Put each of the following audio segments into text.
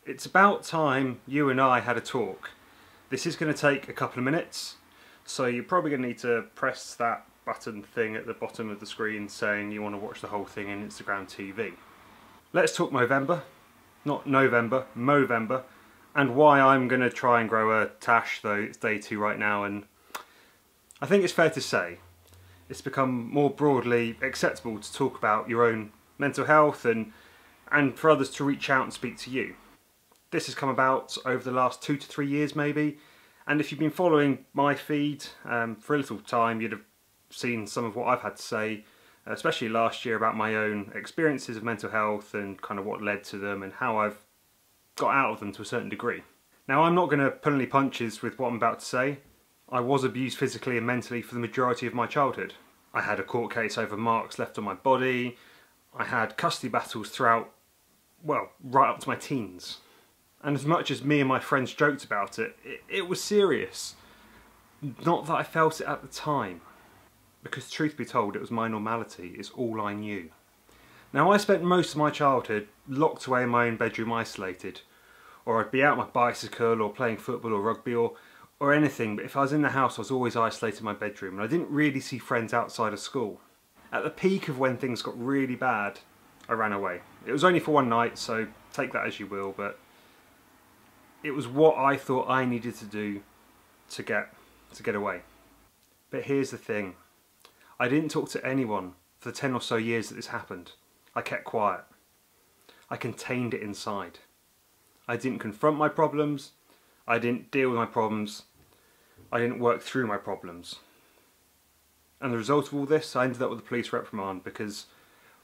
It's about time you and I had a talk. This is going to take a couple of minutes, so you're probably going to need to press that button thing at the bottom of the screen saying you want to watch the whole thing in Instagram TV. Let's talk Movember, not November, Movember, and why I'm going to try and grow a tash, though it's day 2 right now, and I think it's fair to say it's become more broadly acceptable to talk about your own mental health and for others to reach out and speak to you. This has come about over the last 2 to 3 years maybe, and if you've been following my feed for a little time, you'd have seen some of what I've had to say, especially last year, about my own experiences of mental health and kind of what led to them and how I've got out of them to a certain degree. Now, I'm not going to pull any punches with what I'm about to say. I was abused physically and mentally for the majority of my childhood. I had a court case over marks left on my body. I had custody battles throughout, well, right up to my teens. And as much as me and my friends joked about it, it was serious. Not that I felt it at the time. Because truth be told, it was my normality, it's all I knew. Now, I spent most of my childhood locked away in my own bedroom, isolated. Or I'd be out on my bicycle or playing football or rugby or anything, but if I was in the house I was always isolated in my bedroom and I didn't really see friends outside of school. At the peak of when things got really bad, I ran away. It was only for one night, so take that as you will, but it was what I thought I needed to do to get away. But here's the thing. I didn't talk to anyone for the 10 or so years that this happened. I kept quiet. I contained it inside. I didn't confront my problems. I didn't deal with my problems. I didn't work through my problems. And the result of all this, I ended up with a police reprimand because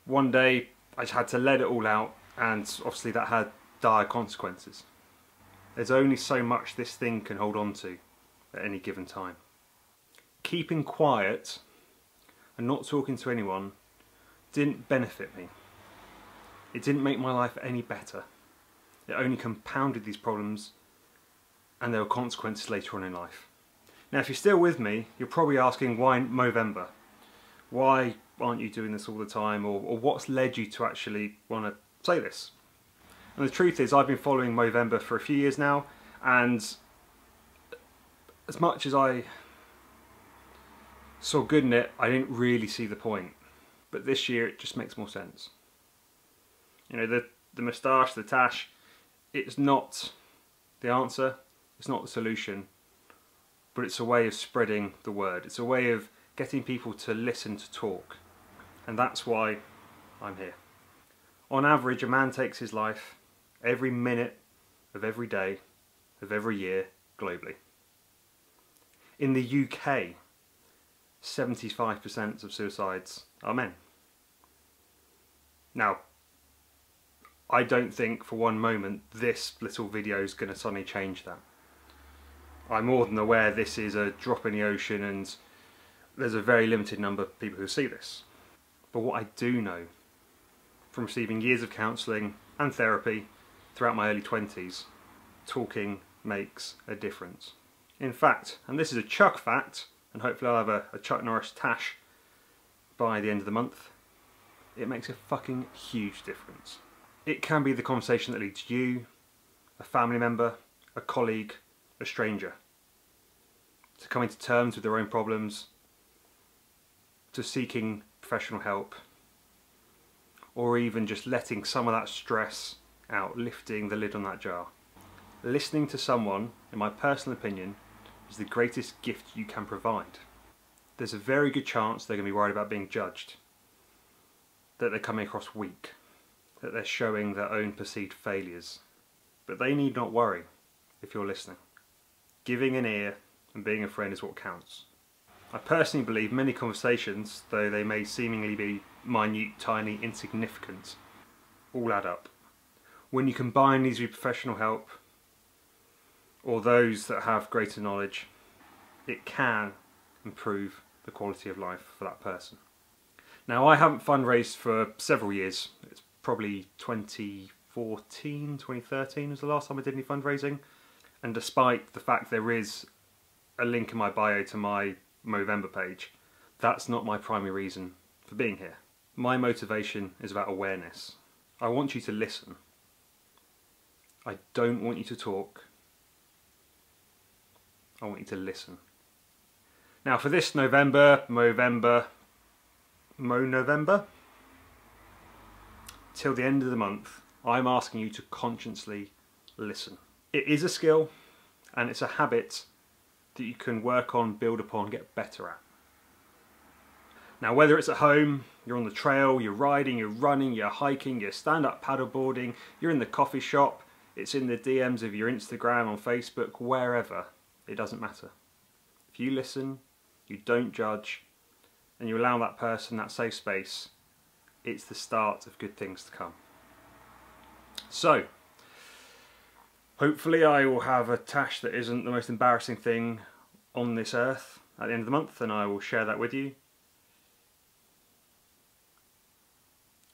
one day I just had to let it all out, and obviously that had dire consequences. There's only so much this thing can hold on to at any given time. Keeping quiet and not talking to anyone didn't benefit me. It didn't make my life any better. It only compounded these problems, and there were consequences later on in life. Now, if you're still with me, you're probably asking, why Movember? Why aren't you doing this all the time, or what's led you to actually want to say this? And the truth is, I've been following Movember for a few years now, and as much as I saw good in it, I didn't really see the point. But this year it just makes more sense. You know, the moustache, the tash, it's not the answer, it's not the solution, but it's a way of spreading the word. It's a way of getting people to listen, to talk. And that's why I'm here. On average, a man takes his life every minute of every day of every year globally. In the UK, 75% of suicides are men. Now, I don't think for one moment this little video is going to suddenly change that. I'm more than aware this is a drop in the ocean and there's a very limited number of people who see this. But what I do know from receiving years of counselling and therapy throughout my early 20s, talking makes a difference. In fact, and this is a Chuck fact, and hopefully I'll have a Chuck Norris tash by the end of the month, it makes a fucking huge difference. It can be the conversation that leads you, a family member, a colleague, a stranger, to coming to terms with their own problems, to seeking professional help, or even just letting some of that stress out, lifting the lid on that jar. Listening to someone, in my personal opinion, is the greatest gift you can provide. There's a very good chance they're going to be worried about being judged, that they're coming across weak, that they're showing their own perceived failures. But they need not worry if you're listening. Giving an ear and being a friend is what counts. I personally believe many conversations, though they may seemingly be minute, tiny, insignificant, all add up. When you combine these with professional help, or those that have greater knowledge, it can improve the quality of life for that person. Now, I haven't fundraised for several years. It's probably 2014, 2013 was the last time I did any fundraising. And despite the fact there is a link in my bio to my Movember page, that's not my primary reason for being here. My motivation is about awareness. I want you to listen. I don't want you to talk. I want you to listen. Now for this November, till the end of the month, I'm asking you to consciously listen. It is a skill and it's a habit that you can work on, build upon, get better at. Now whether it's at home, you're on the trail, you're riding, you're running, you're hiking, you're stand-up paddleboarding, you're in the coffee shop, it's in the DMs of your Instagram, on Facebook, wherever, it doesn't matter. If you listen, you don't judge, and you allow that person that safe space, it's the start of good things to come. So, hopefully I will have a tash that isn't the most embarrassing thing on this earth at the end of the month, and I will share that with you.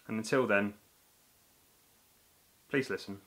And until then, please listen.